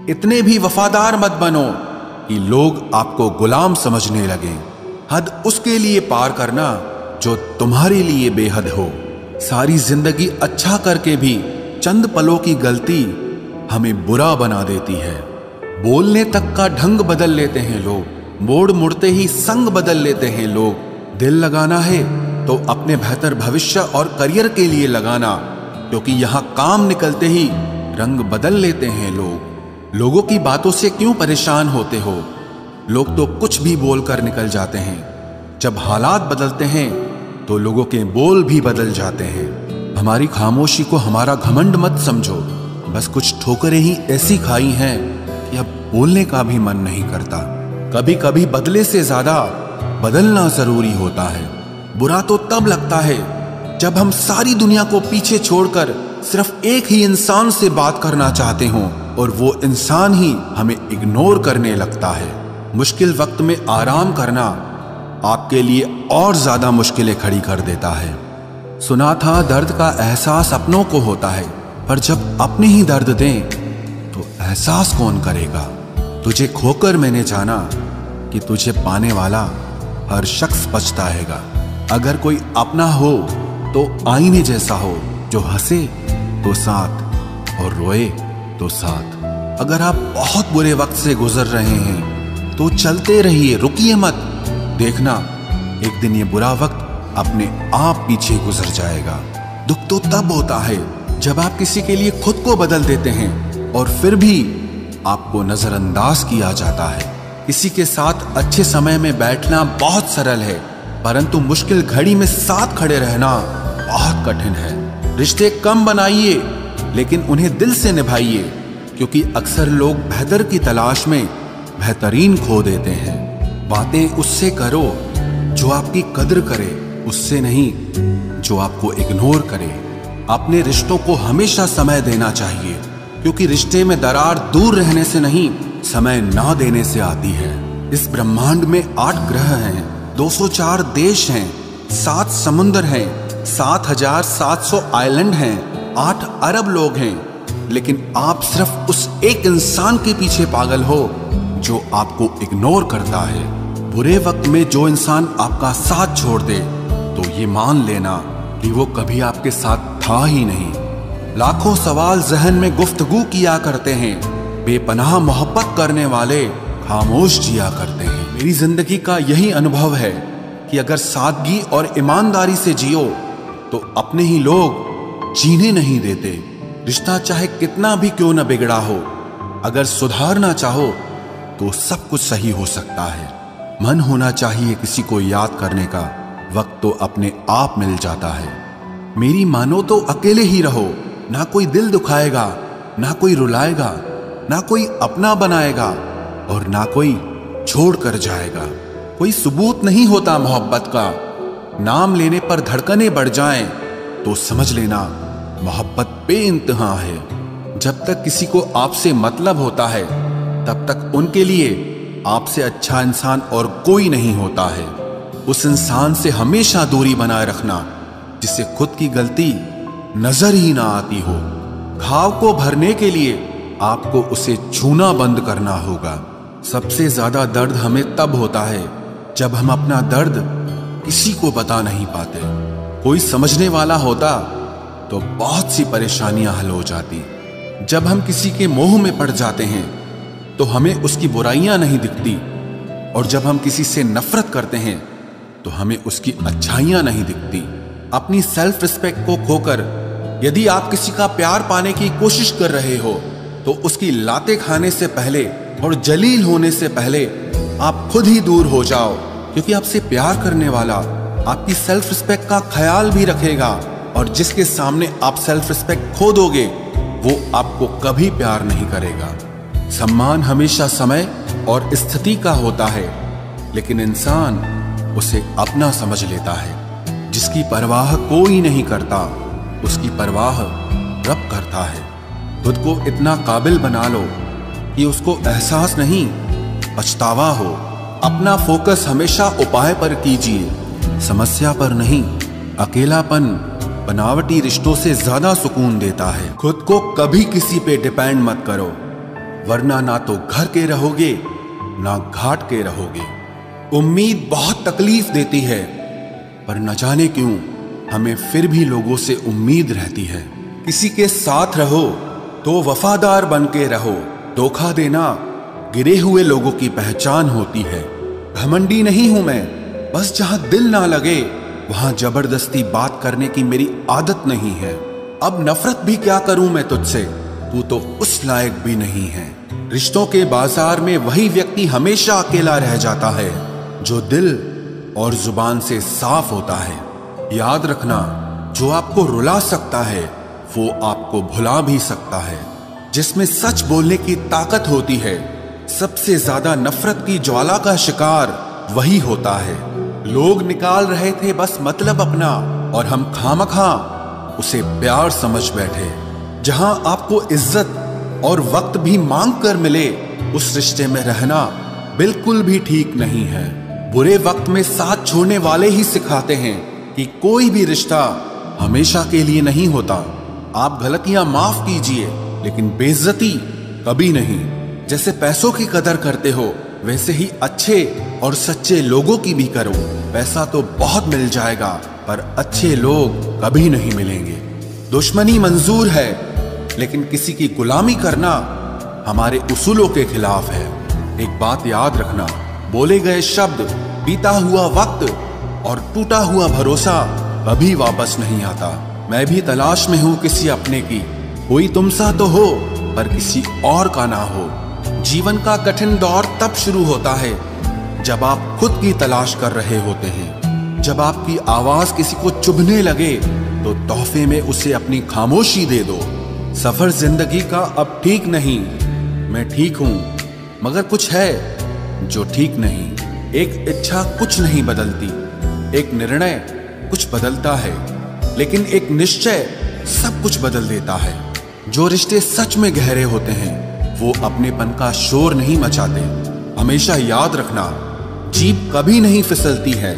इतने भी वफादार मत बनो कि लोग आपको गुलाम समझने लगें। हद उसके लिए पार करना जो तुम्हारे लिए बेहद हो। सारी जिंदगी अच्छा करके भी चंद पलों की गलती हमें बुरा बना देती है। बोलने तक का ढंग बदल लेते हैं लोग, मोड़ मुड़ते ही संग बदल लेते हैं लोग। दिल लगाना है तो अपने बेहतर भविष्य और करियर के लिए लगाना, क्योंकि यहां काम निकलते ही रंग बदल लेते हैं लोग। लोगों की बातों से क्यों परेशान होते हो? लोग तो कुछ भी बोलकर निकल जाते हैं। जब हालात बदलते हैं तो लोगों के बोल भी बदल जाते हैं। हमारी खामोशी को हमारा घमंड मत समझो। बस कुछ ठोकरें ही ऐसी खाई हैं कि अब बोलने का भी मन नहीं करता। कभी कभी बदले से ज्यादा बदलना जरूरी होता है। बुरा तो तब लगता है जब हम सारी दुनिया को पीछे छोड़कर सिर्फ एक ही इंसान से बात करना चाहते हों और वो इंसान ही हमें इग्नोर करने लगता है। मुश्किल वक्त में आराम करना आपके लिए और ज्यादा मुश्किलें खड़ी कर देता है। सुना था दर्द का एहसास अपनों को होता है, पर जब अपने ही दर्द दें तो एहसास कौन करेगा? तुझे खोकर मैंने जाना कि तुझे पाने वाला हर शख्स पछताएगा। अगर कोई अपना हो तो आईने जैसा हो, जो हंसे तो साथ और रोए तो साथ। अगर आप बहुत बुरे वक्त से गुजर रहे हैं तो चलते रहिए, रुकिए मत। देखना एक दिन ये बुरा वक्त अपने आप पीछे गुजर जाएगा। दुख तो तब होता है जब आप किसी के लिए खुद को बदल देते हैं और फिर भी आपको नजरअंदाज किया जाता है। किसी के साथ अच्छे समय में बैठना बहुत सरल है, परंतु मुश्किल घड़ी में साथ खड़े रहना बहुत कठिन है। रिश्ते कम बनाइए लेकिन उन्हें दिल से निभाइए, क्योंकि अक्सर लोग बेहतर की तलाश में बेहतरीन खो देते हैं। बातें उससे करो जो आपकी कद्र करे, उससे नहीं जो आपको इग्नोर करे। अपने रिश्तों को हमेशा समय देना चाहिए, क्योंकि रिश्ते में दरार दूर रहने से नहीं, समय ना देने से आती है। इस ब्रह्मांड में 8 ग्रह हैं, 204 देश हैं, 7 समुद्र हैं, 7,700 आइलैंड हैं, 8 अरब लोग हैं, लेकिन आप सिर्फ उस एक इंसान के पीछे पागल हो जो आपको इग्नोर करता है। बुरे वक्त में जो इंसान आपका साथ छोड़ दे तो ये मान लेना कि वो कभी आपके साथ था ही नहीं। लाखों सवाल जहन में गुफ्तगू किया करते हैं, बेपनाह मोहब्बत करने वाले खामोश जिया करते हैं। मेरी जिंदगी का यही अनुभव है कि अगर सादगी और ईमानदारी से जियो तो अपने ही लोग जीने नहीं देते। रिश्ता चाहे कितना भी क्यों न बिगड़ा हो, अगर सुधारना चाहो तो सब कुछ सही हो सकता है। मन होना चाहिए किसी को याद करने का, वक्त तो अपने आप मिल जाता है। मेरी मानो तो अकेले ही रहो, ना कोई दिल दुखाएगा, ना कोई रुलाएगा, ना कोई अपना बनाएगा और ना कोई छोड़ कर जाएगा। कोई सबूत नहीं होता मोहब्बत का। नाम लेने पर धड़कनें बढ़ जाएं तो समझ लेना मोहब्बत बेइंतहा है। जब तक किसी को आपसे मतलब होता है तब तक उनके लिए आपसे अच्छा इंसान और कोई नहीं होता है। उस इंसान से हमेशा दूरी बनाए रखना जिसे खुद की गलती नजर ही ना आती हो। घाव को भरने के लिए आपको उसे छूना बंद करना होगा। सबसे ज्यादा दर्द हमें तब होता है जब हम अपना दर्द किसी को बता नहीं पाते। कोई समझने वाला होता तो बहुत सी परेशानियां हल हो जाती। जब हम किसी के मोह में पड़ जाते हैं तो हमें उसकी बुराइयां नहीं दिखती, और जब हम किसी से नफरत करते हैं तो हमें उसकी अच्छाइयां नहीं दिखती। अपनी सेल्फ रिस्पेक्ट को खोकर यदि आप किसी का प्यार पाने की कोशिश कर रहे हो तो उसकी लातें खाने से पहले और जलील होने से पहले आप खुद ही दूर हो जाओ, क्योंकि आपसे प्यार करने वाला आपकी सेल्फ रिस्पेक्ट का ख्याल भी रखेगा, और जिसके सामने आप सेल्फ रिस्पेक्ट खो दोगे वो आपको कभी प्यार नहीं करेगा। सम्मान हमेशा समय और स्थिति का होता है, लेकिन इंसान उसे अपना समझ लेता है। जिसकी परवाह कोई नहीं करता उसकी परवाह रब करता है। खुद को इतना काबिल बना लो कि उसको एहसास नहीं पछतावा हो। अपना फोकस हमेशा उपाय पर कीजिए, समस्या पर नहीं। अकेलापन बनावटी रिश्तों से ज्यादा सुकून देता है। खुद को कभी किसी पे डिपेंड मत करो। वरना ना तो घर के रहोगे ना घाट के रहोगे। उम्मीद बहुत तकलीफ देती है, पर न जाने क्यों हमें फिर भी लोगों से उम्मीद रहती है। किसी के साथ रहो तो वफादार बन के रहो। धोखा देना गिरे हुए लोगों की पहचान होती है। घमंडी नहीं हूं मैं, बस जहां दिल ना लगे वहां जबरदस्ती बात करने की मेरी आदत नहीं है। अब नफरत भी क्या करूं मैं तुझसे, तू तो उस लायक भी नहीं है। रिश्तों के बाजार में वही व्यक्ति हमेशा अकेला रह जाता है जो दिल और जुबान से साफ होता है। याद रखना, जो आपको रुला सकता है वो आपको भुला भी सकता है। जिसमें सच बोलने की ताकत होती है, सबसे ज्यादा नफरत की ज्वाला का शिकार वही होता है। लोग निकाल रहे थे बस मतलब अपना, और हम खामखा उसे प्यार समझ बैठे। जहां आपको इज्जत और वक्त भी मांग कर मिले, उस रिश्ते में रहना बिल्कुल भी ठीक नहीं है। बुरे वक्त में साथ छोड़ने वाले ही सिखाते हैं कि कोई भी रिश्ता हमेशा के लिए नहीं होता। आप गलतियां माफ कीजिए, लेकिन बेइज्जती कभी नहीं। जैसे पैसों की कदर करते हो, वैसे ही अच्छे और सच्चे लोगों की भी करो। पैसा तो बहुत मिल जाएगा, पर अच्छे लोग कभी नहीं मिलेंगे। दुश्मनी मंजूर है, लेकिन किसी की गुलामी करना हमारे उसूलों के खिलाफ है। एक बात याद रखना, बोले गए शब्द, बीता हुआ वक्त और टूटा हुआ भरोसा कभी वापस नहीं आता। मैं भी तलाश में हूं किसी अपने की। कोई तुमसा तो हो, पर किसी और का ना हो। जीवन का कठिन दौर तब शुरू होता है जब आप खुद की तलाश कर रहे होते हैं। जब आपकी आवाज किसी को चुभने लगे तो तोहफे में उसे अपनी खामोशी दे दो। सफर जिंदगी का अब ठीक नहीं, मैं ठीक हूं, मगर कुछ है जो ठीक नहीं। एक इच्छा कुछ नहीं बदलती, एक निर्णय कुछ बदलता है, लेकिन एक निश्चय सब कुछ बदल देता है। जो रिश्ते सच में गहरे होते हैं वो अपनेपन का शोर नहीं मचाते। हमेशा याद रखना, जीप कभी नहीं फिसलती है।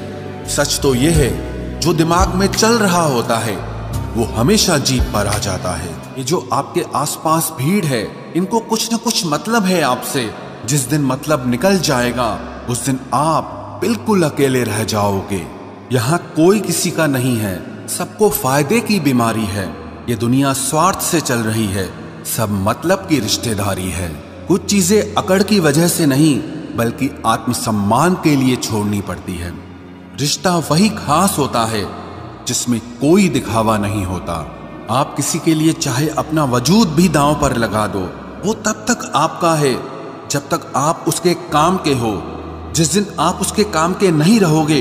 सच तो यह है, जो दिमाग में चल रहा होता है वो हमेशा जीप पर आ जाता है। ये जो आपके आसपास भीड़ है, इनको कुछ न कुछ मतलब है आपसे। जिस दिन मतलब निकल जाएगा, उस दिन आप बिल्कुल अकेले रह जाओगे। यहाँ कोई किसी का नहीं है, सबको फायदे की बीमारी है। ये दुनिया स्वार्थ से चल रही है, सब मतलब की रिश्तेदारी है। कुछ चीजें अकड़ की वजह से नहीं, बल्कि आत्मसम्मान के लिए छोड़नी पड़ती है। रिश्ता वही खास होता है जिसमें कोई दिखावा नहीं होता। आप किसी के लिए चाहे अपना वजूद भी दांव पर लगा दो, वो तब तक आपका है जब तक आप उसके काम के हो। जिस दिन आप उसके काम के नहीं रहोगे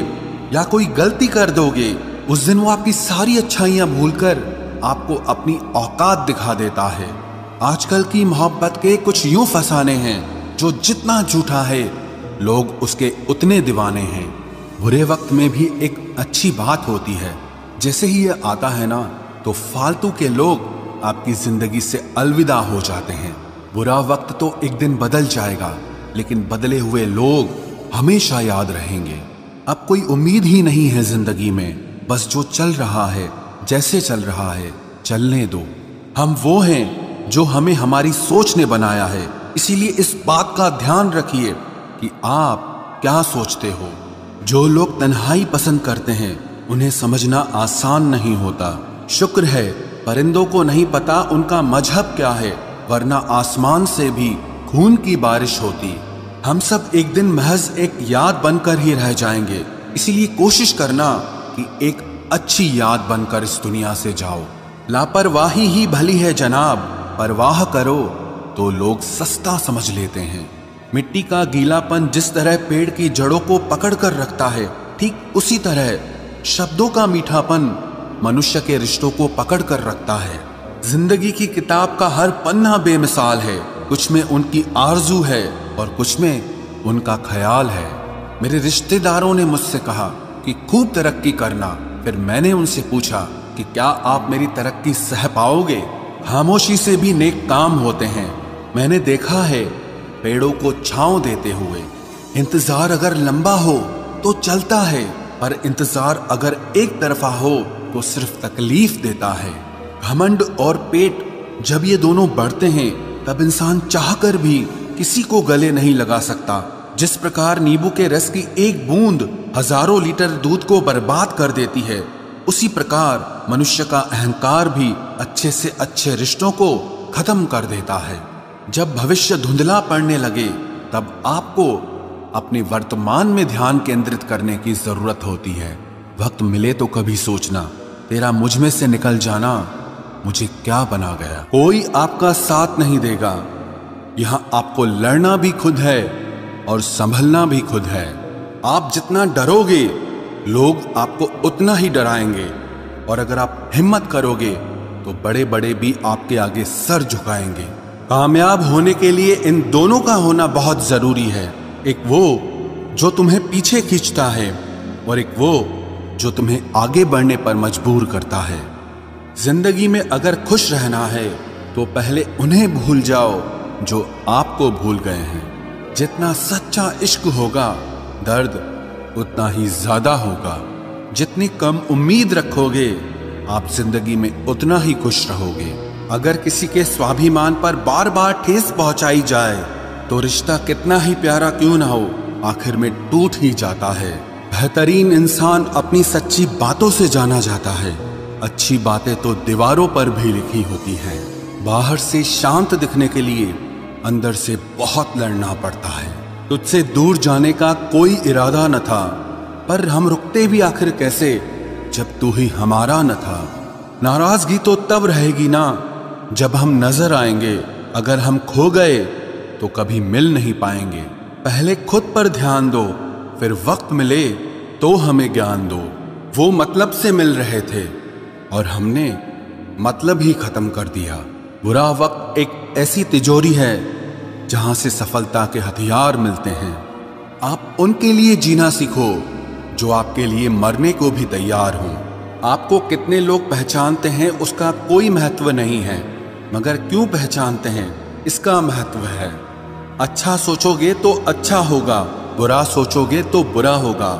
या कोई गलती कर दोगे, उस दिन वो आपकी सारी अच्छाइयां भूलकर आपको अपनी औकात दिखा देता है। आजकल की मोहब्बत के कुछ यूं फसाने हैं, जो जितना झूठा है लोग उसके उतने दीवाने हैं। बुरे वक्त में भी एक अच्छी बात होती है। जैसे ही ये आता है ना, तो फालतू के लोग आपकी जिंदगी से अलविदा हो जाते हैं। बुरा वक्त तो एक दिन बदल जाएगा, लेकिन बदले हुए लोग हमेशा याद रहेंगे। अब कोई उम्मीद ही नहीं है जिंदगी में, बस जो चल रहा है, जैसे चल रहा है चलने दो। हम वो हैं जो हमें हमारी सोच ने बनाया है, इसीलिए इस बात का ध्यान रखिए कि आप क्या सोचते हो। जो लोग तन्हाई पसंद करते हैं, उन्हें समझना आसान नहीं होता। शुक्र है परिंदों को नहीं पता उनका मजहब क्या है, वरना आसमान से भी खून की बारिश होती। हम सब एक दिन महज एक याद बनकर ही रह जाएंगे, इसीलिए कोशिश करना कि एक अच्छी याद बनकर इस दुनिया से जाओ। लापरवाही ही भली है जनाब, परवाह करो तो लोग सस्ता समझ लेते हैं। मिट्टी का गीलापन जिस तरह पेड़ की जड़ों को पकड़ कर रखता है, ठीक उसी तरह शब्दों का मीठापन मनुष्य के रिश्तों को पकड़ कर रखता है। जिंदगी की किताब का हर पन्ना बेमिसाल है। कुछ में उनकी आरजू है और कुछ में उनका ख्याल है। मेरे रिश्तेदारों ने मुझसे कहा कि खूब तरक्की करना। फिर मैंने उनसे पूछा कि क्या आप मेरी तरक्की सह पाओगे? खामोशी से भी नेक काम होते हैं। मैंने देखा है पेड़ों को छांव देते हुए। इंतजार अगर लंबा हो तो चलता है, पर इंतजार अगर एक तरफा हो तो सिर्फ तकलीफ देता है। घमंड और पेट जब ये दोनों बढ़ते हैं तब इंसान चाहकर भी किसी को गले नहीं लगा सकता। जिस प्रकार नींबू के रस की एक बूंद हजारों लीटर दूध को बर्बाद कर देती है, उसी प्रकार मनुष्य का अहंकार भी अच्छे से अच्छे रिश्तों को खत्म कर देता है। जब भविष्य धुंधला पड़ने लगे तब आपको अपने वर्तमान में ध्यान केंद्रित करने की जरूरत होती है। वक्त मिले तो कभी सोचना, तेरा मुझ में से निकल जाना मुझे क्या बना गया। कोई आपका साथ नहीं देगा। यहां आपको लड़ना भी खुद है और संभलना भी खुद है। आप जितना डरोगे लोग आपको उतना ही डराएंगे, और अगर आप हिम्मत करोगे तो बड़े बड़े भी आपके आगे सर झुकाएंगे। कामयाब होने के लिए इन दोनों का होना बहुत जरूरी है। एक वो जो तुम्हें पीछे खींचता है और एक वो जो तुम्हें आगे बढ़ने पर मजबूर करता है। जिंदगी में अगर खुश रहना है तो पहले उन्हें भूल जाओ जो आपको भूल गए हैं। जितना सच्चा इश्क होगा दर्द उतना ही ज्यादा होगा। जितनी कम उम्मीद रखोगे आप जिंदगी में उतना ही खुश रहोगे। अगर किसी के स्वाभिमान पर बार बार ठेस पहुंचाई जाए तो रिश्ता कितना ही प्यारा क्यों ना हो, आखिर में टूट ही जाता है। बेहतरीन इंसान अपनी सच्ची बातों से जाना जाता है। अच्छी बातें तो दीवारों पर भी लिखी होती हैं। बाहर से शांत दिखने के लिए अंदर से बहुत लड़ना पड़ता है। तुझसे दूर जाने का कोई इरादा न था, पर हम रुकते भी आखिर कैसे जब तू ही हमारा न था। नाराजगी तो तब रहेगी ना जब हम नजर आएंगे। अगर हम खो गए तो कभी मिल नहीं पाएंगे। पहले खुद पर ध्यान दो, फिर वक्त मिले तो हमें ज्ञान दो। वो मतलब से मिल रहे थे और हमने मतलब ही खत्म कर दिया। बुरा वक्त एक ऐसी तिजोरी है जहां से सफलता के हथियार मिलते हैं। आप उनके लिए जीना सीखो जो आपके लिए मरने को भी तैयार हों। आपको कितने लोग पहचानते हैं उसका कोई महत्व नहीं है, मगर क्यों पहचानते हैं इसका महत्व है। अच्छा सोचोगे तो अच्छा होगा, बुरा सोचोगे तो बुरा होगा।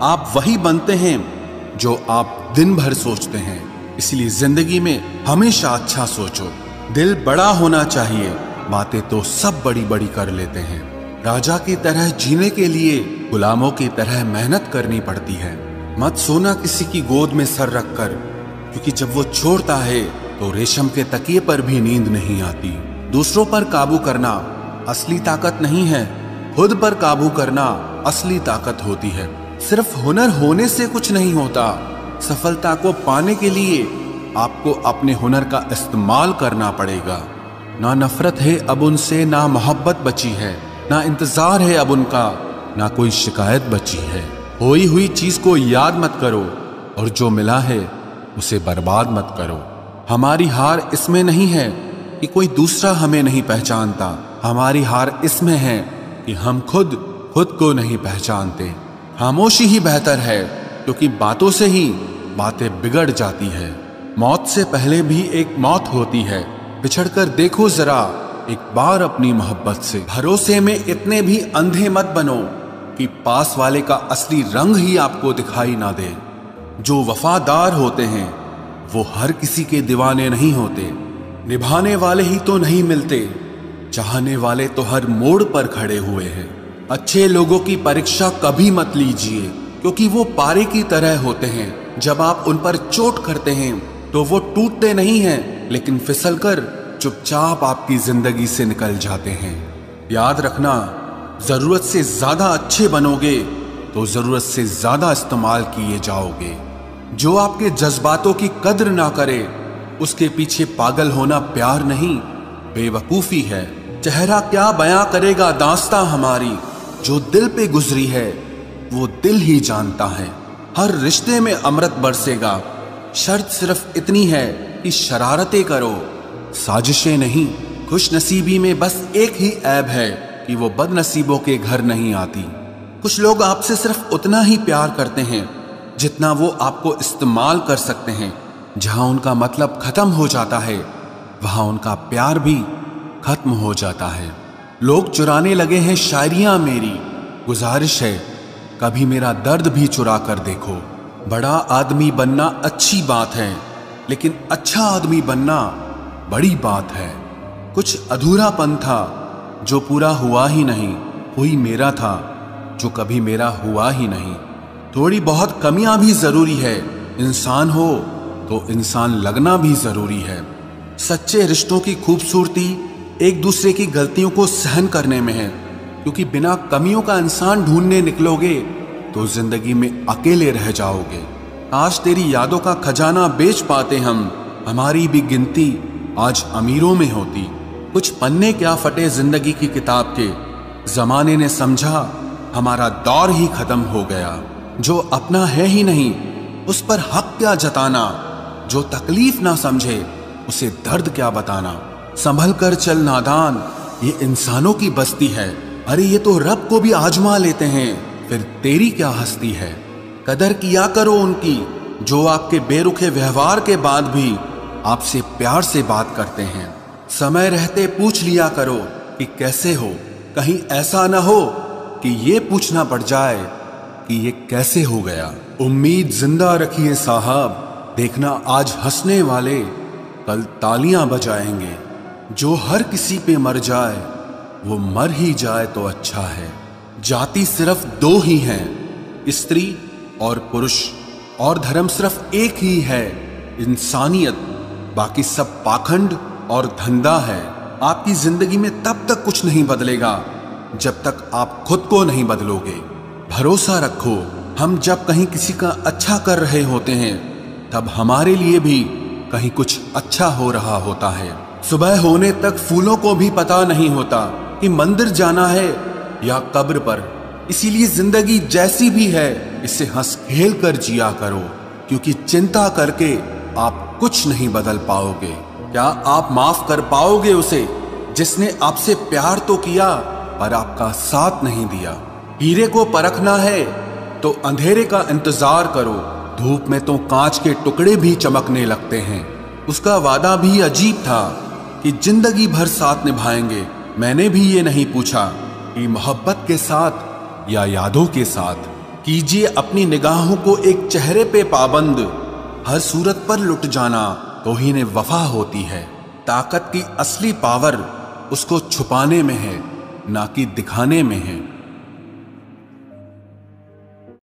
आप वही बनते हैं जो आप दिन भर सोचते हैं। इसलिए जिंदगी में हमेशा अच्छा सोचो। दिल बड़ा होना चाहिए, बातें तो सब बड़ी बड़ी कर लेते हैं। राजा की तरह जीने के लिए गुलामों की तरह मेहनत करनी पड़ती है। मत सोना किसी की गोद में सर रखकर, क्योंकि जब वो छोड़ता है तो रेशम के तकिए पर भी नींद नहीं आती। दूसरों पर काबू करना असली ताकत नहीं है, खुद पर काबू करना असली ताकत होती है। सिर्फ हुनर होने से कुछ नहीं होता। सफलता को पाने के लिए आपको अपने हुनर का इस्तेमाल करना पड़ेगा। ना नफरत है अब उनसे, ना मोहब्बत बची है, ना इंतजार है अब उनका, ना कोई शिकायत बची है। खोई हुई चीज को याद मत करो और जो मिला है उसे बर्बाद मत करो। हमारी हार इसमें नहीं है कि कोई दूसरा हमें नहीं पहचानता। हमारी हार इसमें है कि हम खुद को नहीं पहचानते। खामोशी ही बेहतर है, क्योंकि बातों से ही बातें बिगड़ जाती है। मौत से पहले भी एक मौत होती है। बिछड़कर देखो जरा एक बार अपनी मोहब्बत से। भरोसे में इतने भी अंधे मत बनो कि पास वाले का असली रंग ही आपको दिखाई ना दे। जो वफादार होते हैं वो हर किसी के दीवाने नहीं होते। निभाने वाले ही तो नहीं मिलते, चाहने वाले तो हर मोड़ पर खड़े हुए हैं। अच्छे लोगों की परीक्षा कभी मत लीजिए, क्योंकि वो पारे की तरह होते हैं। जब आप उन पर चोट करते हैं तो वो टूटते नहीं हैं, लेकिन फिसलकर चुपचाप आपकी जिंदगी से निकल जाते हैं। याद रखना, जरूरत से ज्यादा अच्छे बनोगे तो जरूरत से ज्यादा इस्तेमाल किए जाओगे। जो आपके जज्बातों की कद्र ना करे उसके पीछे पागल होना प्यार नहीं, बेवकूफी है। चेहरा क्या बयां करेगा दास्तां हमारी, जो दिल पे गुजरी है वो दिल ही जानता है। हर रिश्ते में अमृत बरसेगा, शर्त सिर्फ इतनी है कि शरारतें करो, साजिशें नहीं। खुशनसीबी में बस एक ही ऐब है कि वो बदनसीबों के घर नहीं आती। कुछ लोग आपसे सिर्फ उतना ही प्यार करते हैं जितना वो आपको इस्तेमाल कर सकते हैं। जहां उनका मतलब खत्म हो जाता है वहां उनका प्यार भी खत्म हो जाता है। लोग चुराने लगे हैं शायरियां मेरी, गुजारिश है कभी मेरा दर्द भी चुरा कर देखो। बड़ा आदमी बनना अच्छी बात है, लेकिन अच्छा आदमी बनना बड़ी बात है। कुछ अधूरापन था जो पूरा हुआ ही नहीं, कोई मेरा था जो कभी मेरा हुआ ही नहीं। थोड़ी बहुत कमियां भी जरूरी है, इंसान हो तो इंसान लगना भी जरूरी है। सच्चे रिश्तों की खूबसूरती एक दूसरे की गलतियों को सहन करने में है, क्योंकि बिना कमियों का इंसान ढूंढने निकलोगे तो जिंदगी में अकेले रह जाओगे। आज तेरी यादों का खजाना बेच पाते हम, हमारी भी गिनती आज अमीरों में होती। कुछ पन्ने क्या फटे जिंदगी की किताब के, जमाने ने समझा हमारा दौर ही खत्म हो गया। जो अपना है ही नहीं उस पर हक क्या जताना, जो तकलीफ ना समझे उसे दर्द क्या बताना। संभल कर चल नादान, ये इंसानों की बस्ती है। अरे ये तो रब को भी आजमा लेते हैं, फिर तेरी क्या हस्ती है। कदर किया करो उनकी जो आपके बेरुखे व्यवहार के बाद भी आपसे प्यार से बात करते हैं। समय रहते पूछ लिया करो कि कैसे हो, कहीं ऐसा ना हो कि ये पूछना पड़ जाए कि ये कैसे हो गया। उम्मीद जिंदा रखिए साहब, देखना आज हंसने वाले कल तालियां बजाएंगे। जो हर किसी पे मर जाए वो मर ही जाए तो अच्छा है। जाति सिर्फ दो ही हैं, स्त्री और पुरुष, और धर्म सिर्फ एक ही है, इंसानियत। बाकी सब पाखंड और धंधा है। आपकी जिंदगी में तब तक कुछ नहीं बदलेगा जब तक आप खुद को नहीं बदलोगे। भरोसा रखो, हम जब कहीं किसी का अच्छा कर रहे होते हैं तब हमारे लिए भी कहीं कुछ अच्छा हो रहा होता है। सुबह होने तक फूलों को भी पता नहीं होता कि मंदिर जाना है या कब्र पर। इसीलिए जिंदगी जैसी भी है इसे हंस खेल कर जिया करो, क्योंकि चिंता करके आप कुछ नहीं बदल पाओगे। क्या आप माफ कर पाओगे उसे जिसने आपसे प्यार तो किया पर आपका साथ नहीं दिया। हीरे को परखना है तो अंधेरे का इंतजार करो, धूप में तो कांच के टुकड़े भी चमकने लगते हैं। उसका वादा भी अजीब था कि जिंदगी भर साथ निभाएंगे। मैंने भी ये नहीं पूछा कि मोहब्बत के साथ या यादों के साथ। कीजिए अपनी निगाहों को एक चेहरे पे पाबंद, हर सूरत पर लुट जाना तौहीन वफा होती है। ताकत की असली पावर उसको छुपाने में है, ना कि दिखाने में है।